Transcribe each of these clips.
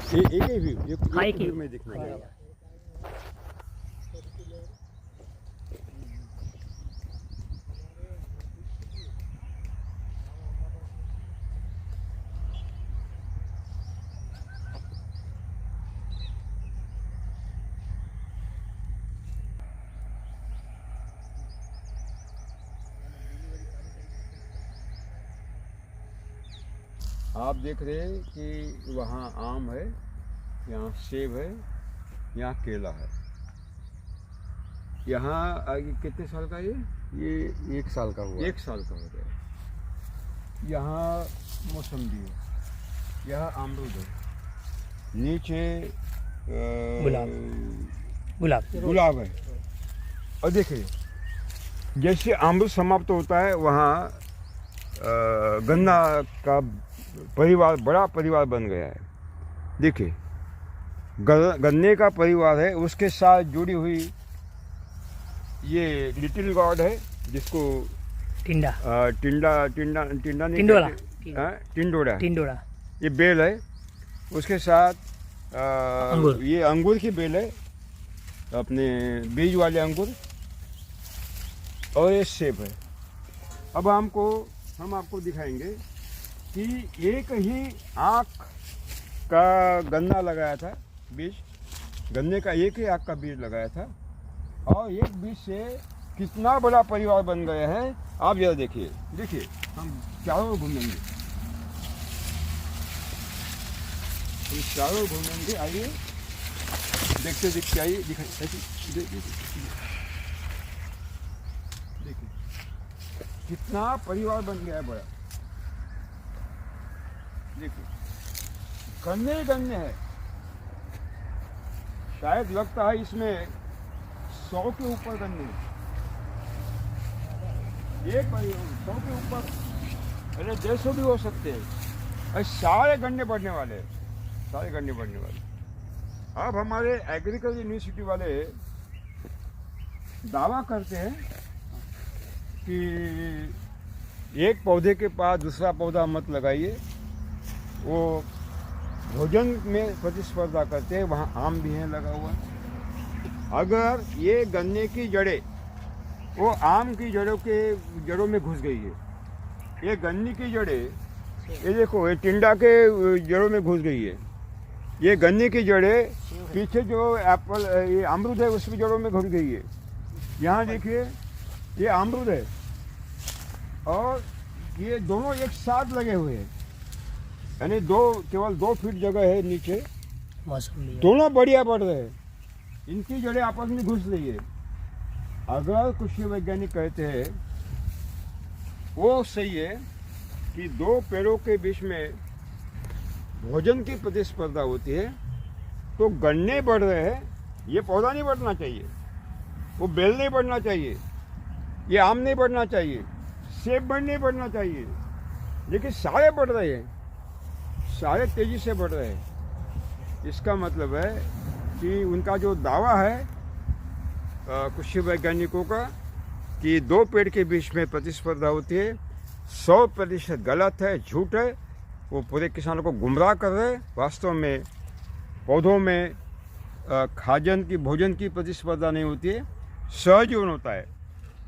एक ही व्यू, हाँ, एक एक ही। व्यू में दिखना चाहिए। आप देख रहे हैं कि वहाँ आम है, यहाँ सेब है, यहाँ केला है। यहाँ आगे कितने साल का ये 1 साल का हुआ। 1 साल का हो गया। यहाँ मौसम्बी है, यहाँ अमरूद है, नीचे गुलाब है। और देखिए जैसे अमरूद समाप्त होता है वहाँ गन्ना का परिवार, बड़ा परिवार बन गया है। देखिए गन्ने का परिवार है, उसके साथ जुड़ी हुई ये लिटिल गॉड है जिसको टिंडा नहीं टिंडोरा। कहते, टिंडोरा। टिंडोरा ये बेल है, उसके साथ अंगूर। ये अंगूर की बेल है, अपने बीज वाले अंगूर, और ये सेब है। अब हम आपको दिखाएंगे कि एक ही आँख का गन्ना लगाया था, बीज गन्ने का एक ही आँख का बीज लगाया था, और एक बीज से कितना बड़ा परिवार बन गए हैं। आप जरा देखिए, हम चारों घूमेंगे, आइए देखते देखते आइए, देखिए कितना परिवार बन गया है बड़ा। देखिए गन्ने है, शायद लगता है इसमें 100 के ऊपर गन्ने हैं। ये 100 के ऊपर, अरे 150 भी हो सकते हैं। और सारे गन्ने बढ़ने वाले हैं, अब हमारे एग्रीकल्चर यूनिवर्सिटी वाले दावा करते हैं कि एक पौधे के पास दूसरा पौधा मत लगाइए, वो भोजन में प्रतिस्पर्धा करते हैं। वहाँ आम भी है लगा हुआ। अगर ये गन्ने की जड़ें वो आम की जड़ों में घुस गई है, ये गन्ने की जड़ें, ये देखो ये टिंडा के जड़ों में घुस गई है, ये गन्ने की जड़ें पीछे जो एप्पल ये अमरूद है उसकी जड़ों में घुस गई है। यहाँ देखिए ये अमरूद है और ये दोनों एक साथ लगे हुए हैं, यानी केवल 2 फीट जगह है नीचे, दोनों बढ़िया बढ़ रहे हैं, इनकी जड़ें आपस में घुस रही है। अगर कृषि वैज्ञानिक कहते हैं वो सही है कि 2 पेड़ों के बीच में भोजन की प्रतिस्पर्धा होती है, तो गन्ने बढ़ रहे हैं, ये पौधा नहीं बढ़ना चाहिए, वो बेल नहीं बढ़ना चाहिए, ये आम नहीं बढ़ना चाहिए, सेब नहीं बढ़ना चाहिए, लेकिन सारे बढ़ रहे हैं, सारे तेजी से बढ़ रहे हैं। इसका मतलब है कि उनका जो दावा है कृषि वैज्ञानिकों का कि 2 पेड़ के बीच में प्रतिस्पर्धा होती है, 100% गलत है, झूठ है। वो पूरे किसानों को गुमराह कर रहे हैं। वास्तव में पौधों में भोजन की प्रतिस्पर्धा नहीं होती है, सहजीवन होता है।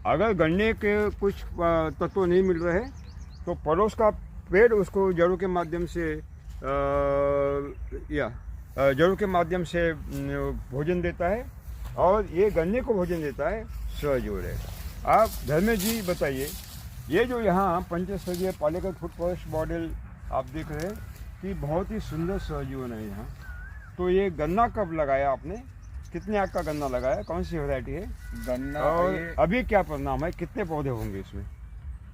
अगर गन्ने के कुछ तत्व नहीं मिल रहे तो पड़ोस का पेड़ उसको जड़ों के माध्यम से भोजन देता है, और ये गन्ने को भोजन देता है, सहजीवन है। आप धर्मेश जी बताइए, ये जो यहाँ पंचस्तरीय पालेकर फूड फॉरेस्ट मॉडल आप देख रहे हैं कि बहुत ही सुंदर सहजीवन है यहाँ। तो ये गन्ना कब लगाया आपने, कितने आग का गन्ना लगाया, कौन सी वैरायटी है गन्ना? और अभी क्या परिणाम है, कितने पौधे होंगे इसमें?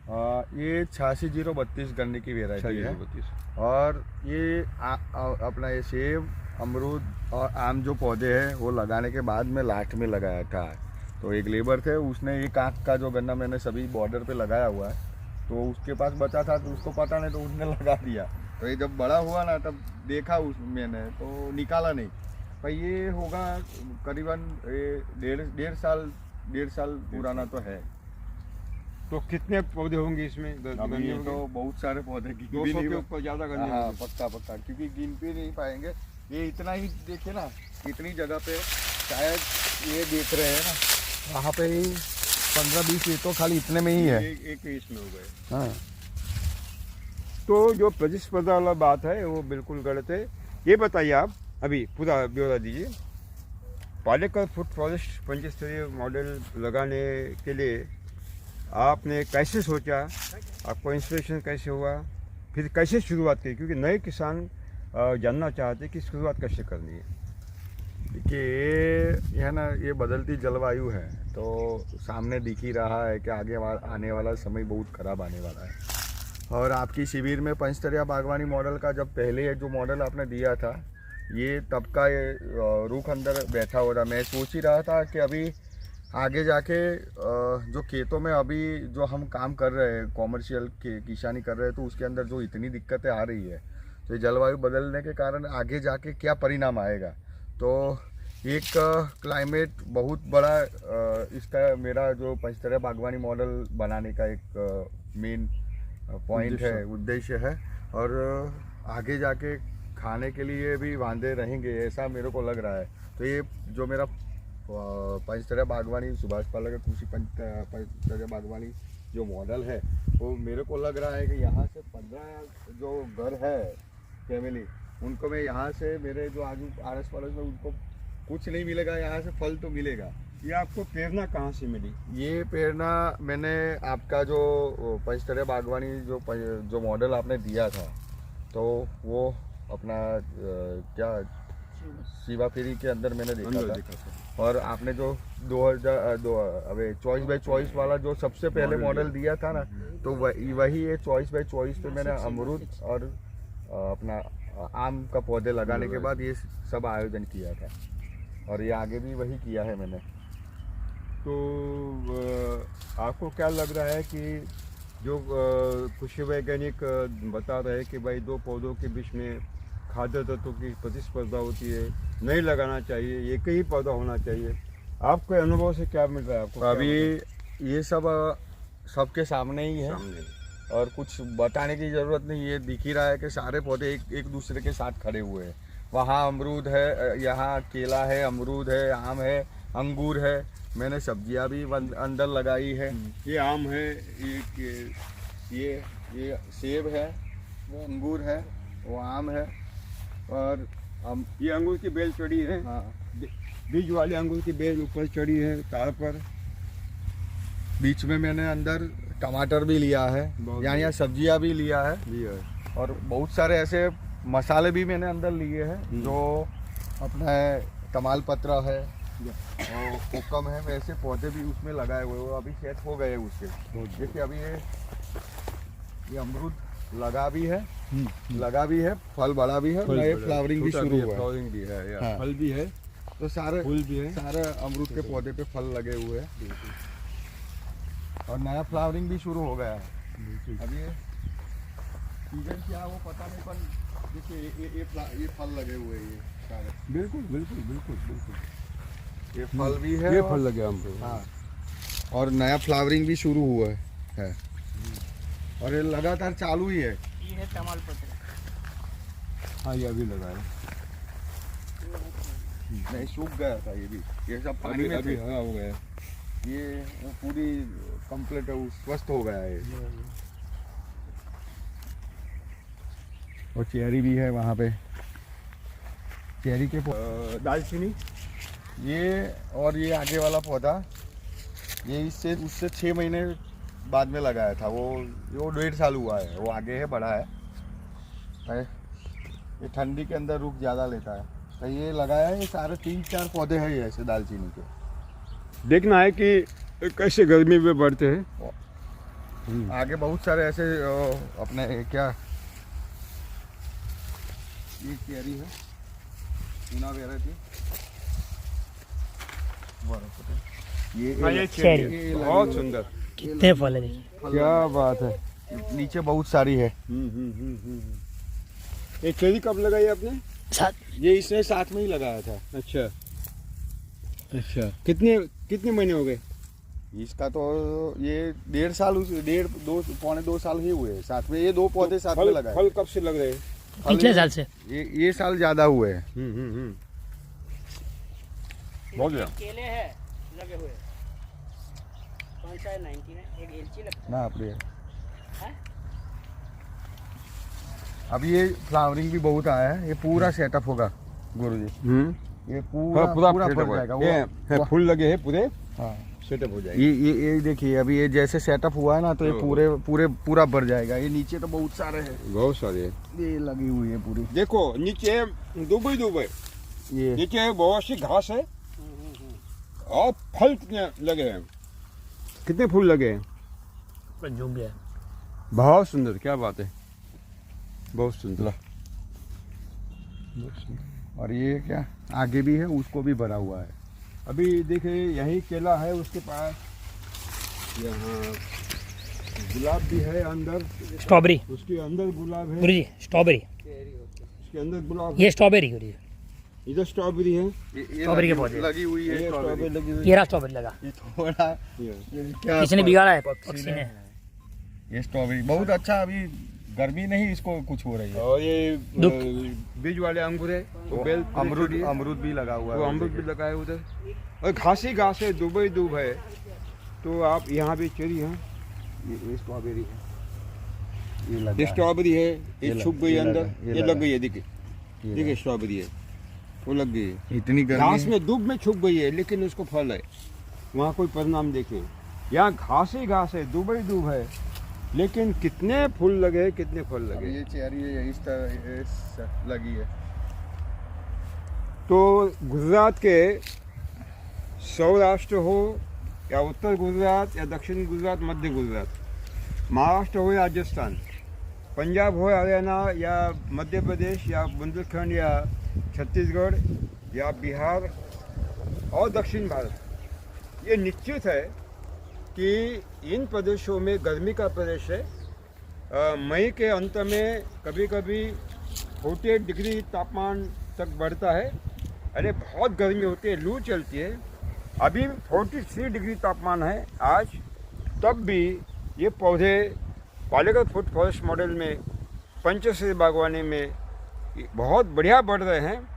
ये 86-032 गन्ने की वैरायटी है। और ये अपना ये सेब, अमरूद और आम जो पौधे हैं वो लगाने के बाद में लास्ट में लगाया था। तो एक लेबर थे, उसने एक आँख का जो गन्ना मैंने सभी बॉर्डर पे लगाया हुआ है, तो उसके पास बचा था तो उसको पता नहीं, तो उसने लगा दिया। तो ये जब बड़ा हुआ ना तब देखा मैंने तो निकाला नहीं। पर ये होगा करीबन 1.5 साल पुराना तो है। तो कितने पौधे होंगे इसमें? अभी ये तो बहुत सारे पौधे, 200 के ऊपर ज़्यादा गन्ने। हाँ, पक्का, क्योंकि गिन भी नहीं पाएंगे। ये इतना ही देखिए ना, इतनी जगह पे शायद ये देख रहे हैं ना, वहाँ पे ही 15-20 ये तो खाली इतने में ही है। एक इसमें हो गए। हाँ, तो जो प्रतिस्पर्धा वाला बात है वो बिल्कुल गलत है। ये बताइए आप अभी पूरा ब्यौरा दीजिए। पालेकर फूड फॉरेस्ट 25 स्तरीय मॉडल लगाने के लिए आपने कैसे सोचा, आपको इंस्पिरेशन कैसे हुआ, फिर कैसे शुरुआत की? क्योंकि नए किसान जानना चाहते हैं कि शुरुआत कैसे करनी है। देखिए ये है ना, ये बदलती जलवायु है, तो सामने दिख ही रहा है कि आगे आने वाला समय बहुत खराब आने वाला है। और आपकी शिविर में पंचस्तरीय बागवानी मॉडल का जब पहले जो मॉडल आपने दिया था, ये तब का ये रुख अंदर बैठा हो रहा। मैं सोच ही रहा था कि अभी आगे जाके जो खेतों में अभी जो हम काम कर रहे हैं, कॉमर्शियल किसानी कर रहे हैं, तो उसके अंदर जो इतनी दिक्कतें आ रही है, तो ये जलवायु बदलने के कारण आगे जाके क्या परिणाम आएगा। तो एक क्लाइमेट बहुत बड़ा इसका मेरा जो पंचस्तरीय बागवानी मॉडल बनाने का एक मेन पॉइंट है, उद्देश्य है। और आगे जाके खाने के लिए भी वांदे रहेंगे ऐसा मेरे को लग रहा है। तो ये जो मेरा पंचस्तरीय बागवानी सुभाष पालेकर कृषि पंचस्तरीय बागवानी जो मॉडल है, वो मेरे को लग रहा है कि यहाँ से 15 जो घर है फैमिली, उनको मैं यहाँ से मेरे जो आजू आस पड़ोस में उनको कुछ नहीं मिलेगा, यहाँ से फल तो मिलेगा। ये आपको प्रेरणा कहाँ से मिली? ये प्रेरणा मैंने आपका जो पंचस्तरीय बागवानी जो मॉडल आपने दिया था, तो वो अपना क्या शिवा फेरी के अंदर मैंने देखा था। और आपने जो 2000 चॉइस बाय चॉइस वाला जो सबसे पहले मॉडल दिया था ना, तो वही ये चॉइस बाय चॉइस पे मैंने अमरूद और अपना आम का पौधे लगाने के बाद ये सब आयोजन किया था, और ये आगे भी वही किया है मैंने। तो आपको क्या लग रहा है कि जो कृषि वैज्ञानिक बता रहे हैं कि भाई 2 पौधों के बीच में खाद्य तत्वों की प्रतिस्पर्धा होती है, नहीं लगाना चाहिए, एक ही पौधा होना चाहिए, आपके अनुभव से क्या मिल रहा है आपको? अभी ये सब सबके सामने ही है, और कुछ बताने की ज़रूरत नहीं। ये दिख ही रहा है कि सारे पौधे एक दूसरे के साथ खड़े हुए हैं। वहाँ अमरूद है, यहाँ केला है, अमरूद है, आम है, अंगूर है। मैंने सब्जियाँ भी अंदर लगाई है। ये आम है, ये सेब है, वो अंगूर है, वो आम है, और ये अंगूर की बेल चढ़ी है। हाँ, बीज वाले अंगूर की बेल ऊपर चढ़ी है तार पर। बीच में मैंने अंदर टमाटर भी लिया है, यहाँ सब्जियाँ भी लिया है, और बहुत सारे ऐसे मसाले भी मैंने अंदर लिए हैं, जो अपना तमाल पत्र है और कोकम है, वैसे पौधे भी उसमें लगाए हुए, वो अभी सेट हो गए उसके। देखिए अभी ये अमरूद लगा भी है, फल बड़ा भी है, नए फ्लावरिंग भी शुरू हुआ है, फ्लावरिंग भी है, हाँ। फल भी है, तो सारे फूल भी है, सारे अमरूद के पौधे पे फल लगे हुए हैं, और नया फ्लावरिंग भी शुरू हो गया है। अब ये सीजन क्या है वो पता नहीं, पर देखिए ये फल लगे हुए हैं, ये सारे। बिल्कुल ये फल भी है, ये फल लगे आम पे। हाँ, और नया फ्लावरिंग भी शुरू हुआ है, और ये लगातार चालू ही है। ये है तमाल पत्र। हाँ, ये अभी लगा है, नहीं सूख गया था ये भी, ये सब पानी में अभी थे। हरा हो गया। ये पूरी कंप्लीट स्वस्थ हो गया है। और चेरी भी है वहाँ पे, चेरी के दालचीनी, ये और ये आगे वाला पौधा, ये इससे उससे 6 महीने बाद में लगाया था, वो 1.5 साल हुआ है, वो आगे है, बड़ा है। ये ठंडी के अंदर रुख ज़्यादा लेता है, तो ये लगाया है। ये सारे 3-4 पौधे हैं ये ऐसे दालचीनी के। देखना है कि कैसे गर्मी में बढ़ते हैं। आगे बहुत सारे ऐसे अपने क्या, ये चेरी है, पूना वेराइटी, ये चेरी बहुत सुंदर, कितने फल है देखिए। क्या बात है, नीचे बहुत सारी है। ये चेरी कब लगाई आपने? ये इसने साथ में ही लगाया था। अच्छा, कितने महीने हो गए? इसका तो ये 1.5 साल, 1.5 2 पौने 2 साल ही हुए साथ में। ये 2 पौधे साथ में लगाए। फल कब से लग रहे हैं? पिछले साल से ये साल ज्यादा हुए हैं। बहुत बढ़िया। केले हैं लगे हुए, कौन सा है 90 है, एक एलची लगता ना आप ये है। अब ये फ्लावरिंग भी बहुत आया है, ये पूरा सेटअप होगा गुरुजी। ये पूरा पूरा पूरा सेटअप भर जाएगा ये फूल लगे हैं पूरे, हाँ सेटअप हो जाएगा। ये देखिए अभी ये जैसे सेटअप हुआ है ना, तो ये पूरा भर जाएगा। ये नीचे तो बहुत सारे हैं, बहुत सारे ये लगी हुई है पूरी। देखो नीचे दुबई ये नीचे बहुत सी घास है और फल कितने लगे हैं, कितने फूल लगे हैं। पर झूम गया। बहुत सुंदर, क्या बात है, बहुत सुंदर। और ये क्या आगे भी है, उसको भी भरा हुआ है। अभी देखिए यही केला है, उसके पास यहाँ गुलाब भी है अंदर, स्ट्रॉबेरी उसके अंदर गुलाब है, गुरुजी, स्ट्रॉबेरी, उसके अंदर गुलाब ये स्ट्रॉबेरी गुरुजी, है। इधर स्ट्रॉबेरी है, स्ट्रॉबेरी के पौधे लगी हुई है, ये स्ट्रॉबेरी लगी हुई ये रहा स्ट्रॉबेरी लगा, ये थोड़ा है। क्या किसी ने बिगाड़ा है, पक्षी ने। ये स्ट्रॉबेरी बहुत अच्छा, अभी गर्मी नहीं इसको कुछ हो रही है। और ये दुख। बीज वाले अंगूर है, वो बेल अमरूद भी लगा हुआ वो है, अमरूद भी लगा है उधर, और घास ही घास है, दुबई दूब है। तो आप यहाँ भी चेरी है, ये स्ट्रॉबेरी है, ये लगा ये है। स्ट्रॉबेरी है, ये ये छुप गई ये अंदर, लगा, ये ये लगा। लग गई है, देखिए ये देखिए स्ट्रॉबेरी है, वो लग गई है। इतनी घास गर्मी में दूब में छुप गई है, लेकिन उसको फल है, वहाँ कोई परिणाम देखिए। यहाँ घास ही घास है, दुबई दूब है, लेकिन कितने फूल लगे, कितने फल अब लगे। ये चेरी है, इस तरह लगी है। तो गुजरात के सौराष्ट्र हो या उत्तर गुजरात या दक्षिण गुजरात, मध्य गुजरात, महाराष्ट्र हो या राजस्थान, पंजाब हो या हरियाणा या मध्य प्रदेश या बुंदेलखंड या छत्तीसगढ़ या बिहार और दक्षिण भारत, ये निश्चित है कि इन प्रदेशों में गर्मी का प्रदेश है। मई के अंत में कभी कभी 48 डिग्री तापमान तक बढ़ता है, अरे बहुत गर्मी होती है, लू चलती है। अभी 43 डिग्री तापमान है आज, तब भी ये पौधे पालेकर फूड फॉरेस्ट मॉडल में पंचश्री बागवानी में बहुत बढ़िया बढ़ रहे हैं,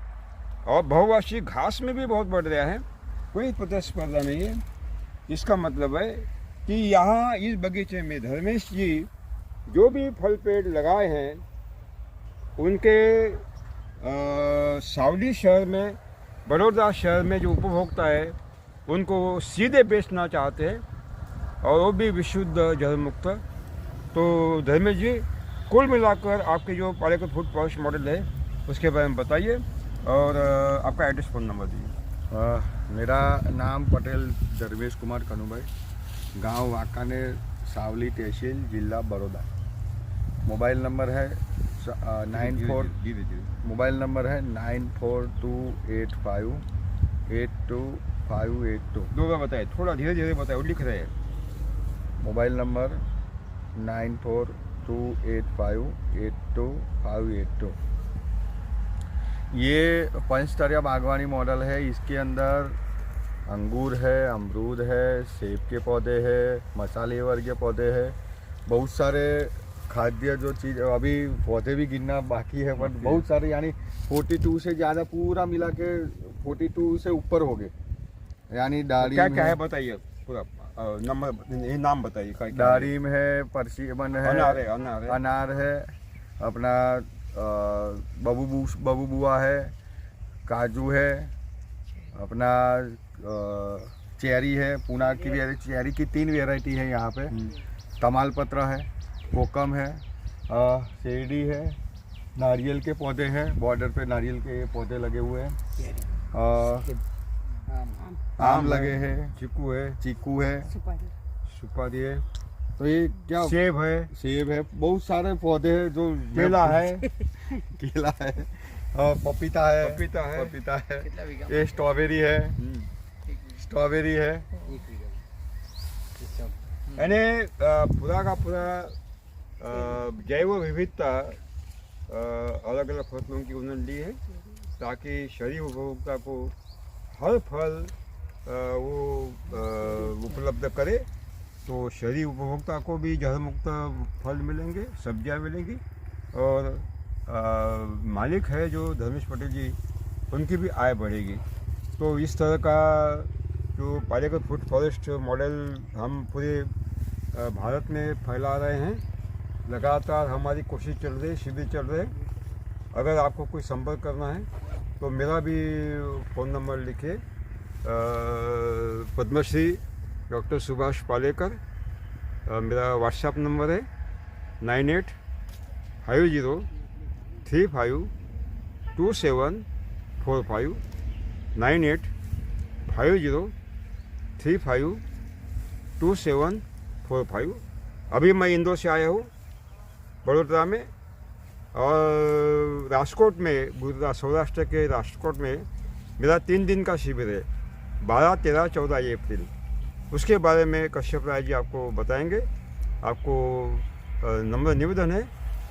और बहुवार्षिक घास में भी बहुत बढ़ रहा है, कोई प्रतिस्पर्धा नहीं है। इसका मतलब है कि यहाँ इस बगीचे में धर्मेश जी जो भी फल पेड़ लगाए हैं, उनके सावली शहर में, बड़ौदा शहर में जो उपभोक्ता है, उनको सीधे बेचना चाहते हैं, और वो भी विशुद्ध जल मुक्त। तो धर्मेश जी, कुल मिलाकर आपके जो पालेकर फूड फॉरेस्ट मॉडल है उसके बारे में बताइए, और आपका एड्रेस, फ़ोन नंबर दीजिए। मेरा नाम पटेल धर्मेश कुमार कनुभाई, गांव वाकानेर, सावली तहसील, जिला बड़ौदा। मोबाइल नंबर है 9428582582 दो बार बताइए, थोड़ा धीरे धीरे बताइए, वो लिख रहे हैं। Mobile number 9428582582। ये पंचस्तरीय बागवानी मॉडल है। इसके अंदर अंगूर है, अमरूद है, सेब के पौधे हैं, मसाले वर्गीय पौधे हैं, बहुत सारे खाद्य जो चीज़, अभी पौधे भी गिनना बाकी है, पर बहुत सारे, यानी 42 से ज़्यादा, पूरा मिला के 42 से ऊपर हो गए। यानी दारिम क्या क्या है बताइए, पूरा नंबर, ये नाम बताइए। क्या क्या है? दारिम है, परसिमन है, अनार है, अपना बबू बुआ है, काजू है, अपना चेरी है, पुना की भी चेरी की 3 वेराइटी है यहाँ पे, तमालपत्र है, कोकम है, शेरडी है, नारियल के पौधे हैं, बॉर्डर पे नारियल के पौधे लगे हुए हैं, आम लगे हैं, चीकू है, सुपारी है, तो ये क्या, सेब है, बहुत सारे पौधे हैं, जो केला है, और पपीता है, ये स्ट्रॉबेरी है, यानी पूरा का पूरा जैव विविधता अलग अलग फसलों की उन्होंने ली है, ताकि शहरी उपभोक्ता को हर फल वो उपलब्ध करे। तो शहरी उपभोक्ता को भी जहर मुक्त फल मिलेंगे, सब्जियां मिलेंगी, और मालिक है जो धर्मेश पटेल जी, उनकी भी आय बढ़ेगी। तो इस तरह का जो पालेकर फूड फॉरेस्ट मॉडल हम पूरे भारत में फैला रहे हैं। लगातार हमारी कोशिश चल रही है, शिविर चल रहे। अगर आपको कोई संपर्क करना है तो मेरा भी फ़ोन नंबर लिखिए, पद्मश्री डॉक्टर सुभाष पालेकर। मेरा व्हाट्सएप नंबर है 9850352745 9850352745। अभी मैं इंदौर से आया हूँ, बड़ोदरा में, और राजकोट में, गुजरात सौराष्ट्र के राजकोट में मेरा 3 दिन का शिविर है, 12, 13, 14 अप्रैल। उसके बारे में कश्यप राय जी आपको बताएंगे। आपको नम्र निवेदन है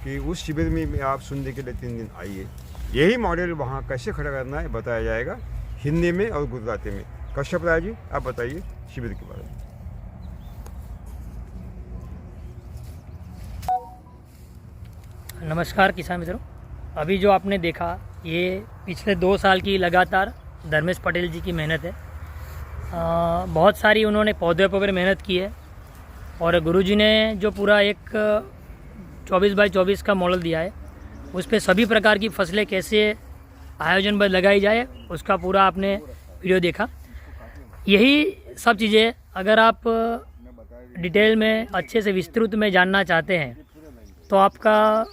कि उस शिविर में आप सुनने के लिए 3 दिन आइए। यही मॉडल वहाँ कैसे खड़ा करना है बताया जाएगा, हिंदी में और गुजराती में। कश्यप राय जी, आप बताइए शिविर के बारे में। नमस्कार किसान मित्रों, अभी जो आपने देखा ये पिछले 2 साल की लगातार धर्मेश पटेल जी की मेहनत है। बहुत सारी उन्होंने पौधे पर मेहनत की है और गुरुजी ने जो पूरा एक 24x24 का मॉडल दिया है, उस पे सभी प्रकार की फसलें कैसे आयोजनबद्ध लगाई जाए उसका पूरा आपने वीडियो देखा। यही सब चीज़ें अगर आप डिटेल में अच्छे से विस्तृत में जानना चाहते हैं तो आपका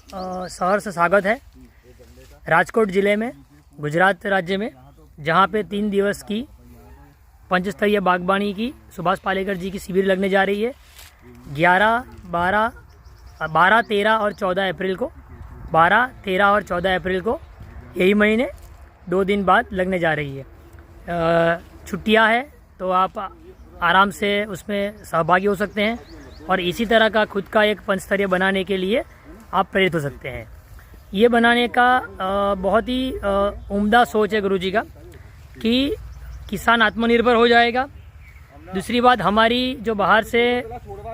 शहर से स्वागत है राजकोट ज़िले में, गुजरात राज्य में, जहाँ पे 3 दिवस की पंचस्तरीय बागबानी की सुभाष पालेकर जी की शिविर लगने जा रही है। 11, 12, 13 और 14 अप्रैल को, 12, 13 और 14 अप्रैल को, यही महीने 2 दिन बाद लगने जा रही है। छुट्टियां है तो आप आराम से उसमें सहभागी हो सकते हैं और इसी तरह का खुद का एक पंचस्तरीय बनाने के लिए आप प्रेरित हो सकते हैं। ये बनाने का बहुत ही उम्दा सोच है गुरुजी का कि किसान आत्मनिर्भर हो जाएगा। दूसरी बात, हमारी जो बाहर से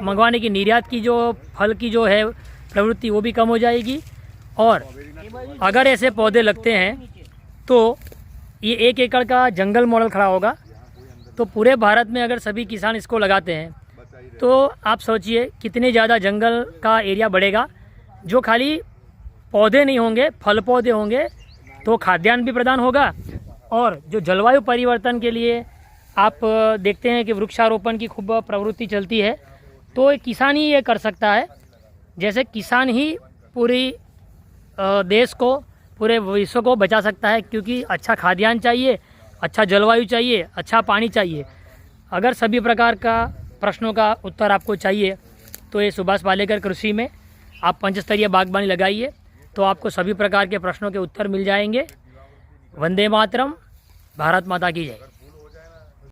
मंगवाने की निर्यात की जो फल की जो है प्रवृत्ति वो भी कम हो जाएगी। और अगर ऐसे पौधे लगते हैं तो ये 1 एकड़ का जंगल मॉडल खड़ा होगा। तो पूरे भारत में अगर सभी किसान इसको लगाते हैं तो आप सोचिए कितने ज़्यादा जंगल का एरिया बढ़ेगा। जो खाली पौधे नहीं होंगे, फल पौधे होंगे तो खाद्यान्न भी प्रदान होगा। और जो जलवायु परिवर्तन के लिए आप देखते हैं कि वृक्षारोपण की खूब प्रवृत्ति चलती है, तो किसान ही ये कर सकता है। जैसे किसान ही पूरी देश को, पूरे विश्व को बचा सकता है, क्योंकि अच्छा खाद्यान्न चाहिए, अच्छा जलवायु चाहिए, अच्छा पानी चाहिए। अगर सभी प्रकार का प्रश्नों का उत्तर आपको चाहिए तो ये सुभाष पालेकर कृषि में आप पंचस्तरीय बागबानी लगाइए तो आपको सभी प्रकार के प्रश्नों के उत्तर मिल जाएंगे। वंदे मातरम, भारत माता की जय।